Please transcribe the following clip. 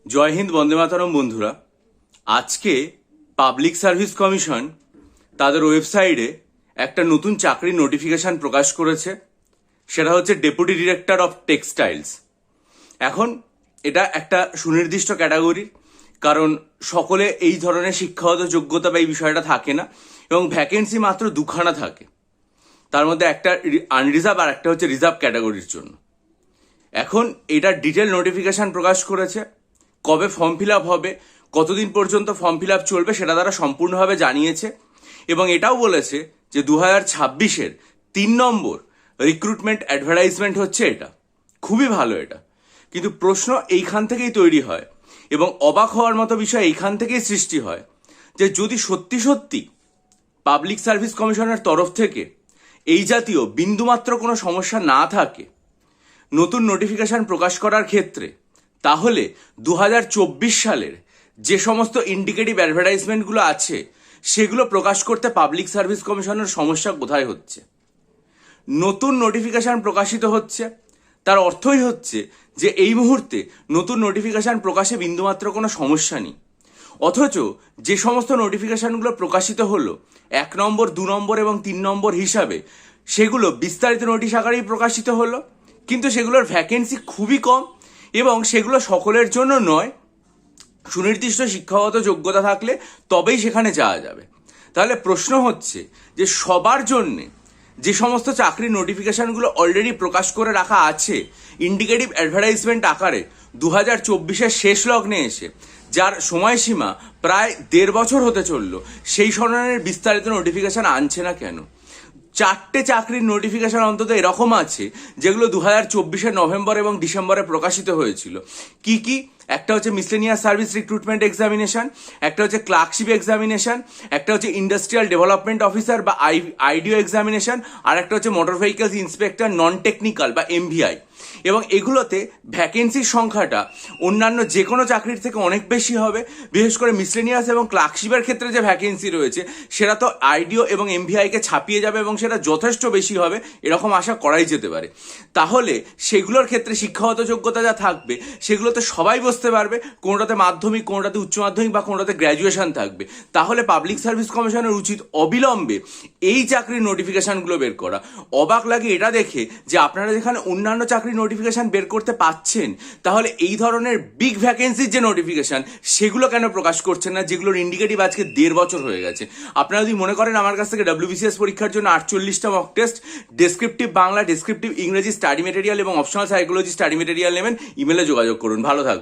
জয় হিন্দ, বন্দে মাতরম। বন্ধুরা, আজকে public service commission তাদের ওয়েবসাইটে একটা নতুন চাকরির নোটিফিকেশন প্রকাশ করেছে। সেটা হচ্ছে ডেপুটি ডিরেক্টর অফ টেক্সটাইলস। এখন এটা একটা সুনির্দিষ্ট ক্যাটাগরি, কারণ সকলে এই ধরনের শিক্ষাগত যোগ্যতা বা এই বিষয়টা থাকে না, এবং ভ্যাকেন্সি মাত্র দুখানা থাকে। তার মধ্যে একটা আনরিজার্ভ আর একটা হচ্ছে রিজার্ভ ক্যাটাগরির জন্য। এখন এটা ডিটেল নোটিফিকেশন প্রকাশ করেছে। কবে ফর্ম ফিল আপ হবে, কতদিন পর্যন্ত ফর্ম ফিল আপ চলবে, সেটা তারা সম্পূর্ণভাবে জানিয়েছে। এবং এটাও বলেছে যে 2026-এর 3 নম্বর রিক্রুটমেন্ট অ্যাডভার্টাইজমেন্ট হচ্ছে এটা। খুবই ভালো এটা। কিন্তু প্রশ্ন এইখান থেকেই তৈরি হয় এবং অবাক হওয়ার মতো বিষয় এইখান থেকেই সৃষ্টি হয় যে যদি সত্যি সত্যি পাবলিক সার্ভিস কমিশনের তরফ থেকে এই জাতীয় বিন্দুমাত্র কোনো সমস্যা না থাকে নতুন নোটিফিকেশন প্রকাশ করার ক্ষেত্রে, তাহলে 2024 সালের যে সমস্ত ইন্ডিকেটিভ অ্যাডভার্টাইজমেন্টগুলো আছে সেগুলো প্রকাশ করতে পাবলিক সার্ভিস কমিশনের সমস্যা কোথায় হচ্ছে। নতুন নোটিফিকেশন প্রকাশিত হচ্ছে, তার অর্থই হচ্ছে যে এই মুহূর্তে নতুন নোটিফিকেশন প্রকাশে বিন্দুমাত্র কোনো সমস্যা নেই। অথচ যে সমস্ত নোটিফিকেশনগুলো প্রকাশিত হলো 1 নম্বর, 2 নম্বর এবং 3 নম্বর হিসাবে, সেগুলো বিস্তারিত নোটিশ আকারেই প্রকাশিত হলো, কিন্তু সেগুলোর ভ্যাকেন্সি খুবই কম এবং সেগুলো সকলের জন্য নয়। সুনির্দিষ্ট শিক্ষাগত যোগ্যতা থাকলে তবেই সেখানে যাওয়া যাবে। তাহলে প্রশ্ন হচ্ছে যে সবার জন্যে যে সমস্ত চাকরির নোটিফিকেশনগুলো অলরেডি প্রকাশ করে রাখা আছে ইন্ডিকেটিভ অ্যাডভার্টাইজমেন্ট আকারে 2024-এর শেষ লগ্নে এসে, যার সময়সীমা প্রায় 1.5 বছর হতে চললো, সেই ধরনের বিস্তারিত নোটিফিকেশন আনছে না কেন? 4টে চাকরির নোটিফিকেশন অন্তত এরকম আছে যেগুলো 2024-এর নভেম্বর এবং ডিসেম্বরে প্রকাশিত হয়েছিল। কি কি? একটা হচ্ছে মিসলেনিয়াস সার্ভিস রিক্রুটমেন্ট এক্সামিনেশন, একটা হচ্ছে ক্লার্কশিপ এক্সামিনেশন, একটা হচ্ছে ইন্ডাস্ট্রিয়াল ডেভেলপমেন্ট অফিসার বা আইডিও এক্সামিনেশন, আর একটা হচ্ছে motor vehicles inspector non technical বা এমভিআই। এবং এগুলোতে ভ্যাকেন্সির সংখ্যাটা অন্যান্য যে কোনো চাকরির থেকে অনেক বেশি হবে। বিশেষ করে মিসলেনিয়াস এবং ক্লার্কশিপের ক্ষেত্রে যে ভ্যাকেন্সি রয়েছে সেটা তো আইডিও এবং এমভিআইকে ছাপিয়ে যাবে এবং সেটা যথেষ্ট বেশি হবে, এরকম আশা করাই যেতে পারে। তাহলে সেগুলোর ক্ষেত্রে শিক্ষাগত যোগ্যতা যা থাকবে সেগুলোতে সবাই বসতে পারবে। কোনোটাতে মাধ্যমিক, কোনোটাতে উচ্চ মাধ্যমিক বা কোনোটাতে গ্র্যাজুয়েশন থাকবে। তাহলে পাবলিক সার্ভিস কমিশনের উচিত অবিলম্বে এই চাকরির নোটিফিকেশনগুলো বের করা। অবাক লাগে এটা দেখে যে আপনারা যেখানে অন্যান্য চাকরির নোটিফিকেশন বের করতে পাচ্ছেন, তাহলে এই ধরনের বিগ ভ্যাকেন্সির যে নোটিফিকেশন সেগুলো কেন প্রকাশ করছেন না, যেগুলোর ইন্ডিকেটিভ আজকে 1.5 বছর হয়ে গেছে। আপনারা যদি মনে করেন আমার কাছ থেকে WBCS পরীক্ষার জন্য 48টা mock test, descriptive Bangla, descriptive ইংরেজি স্টাডি মেটেরিয়াল এবং অপশনাল সাইকোলজি স্টাডি মেটেরিয়াল নেবেন, ইমেলে যোগাযোগ করুন। ভালো থাকবেন।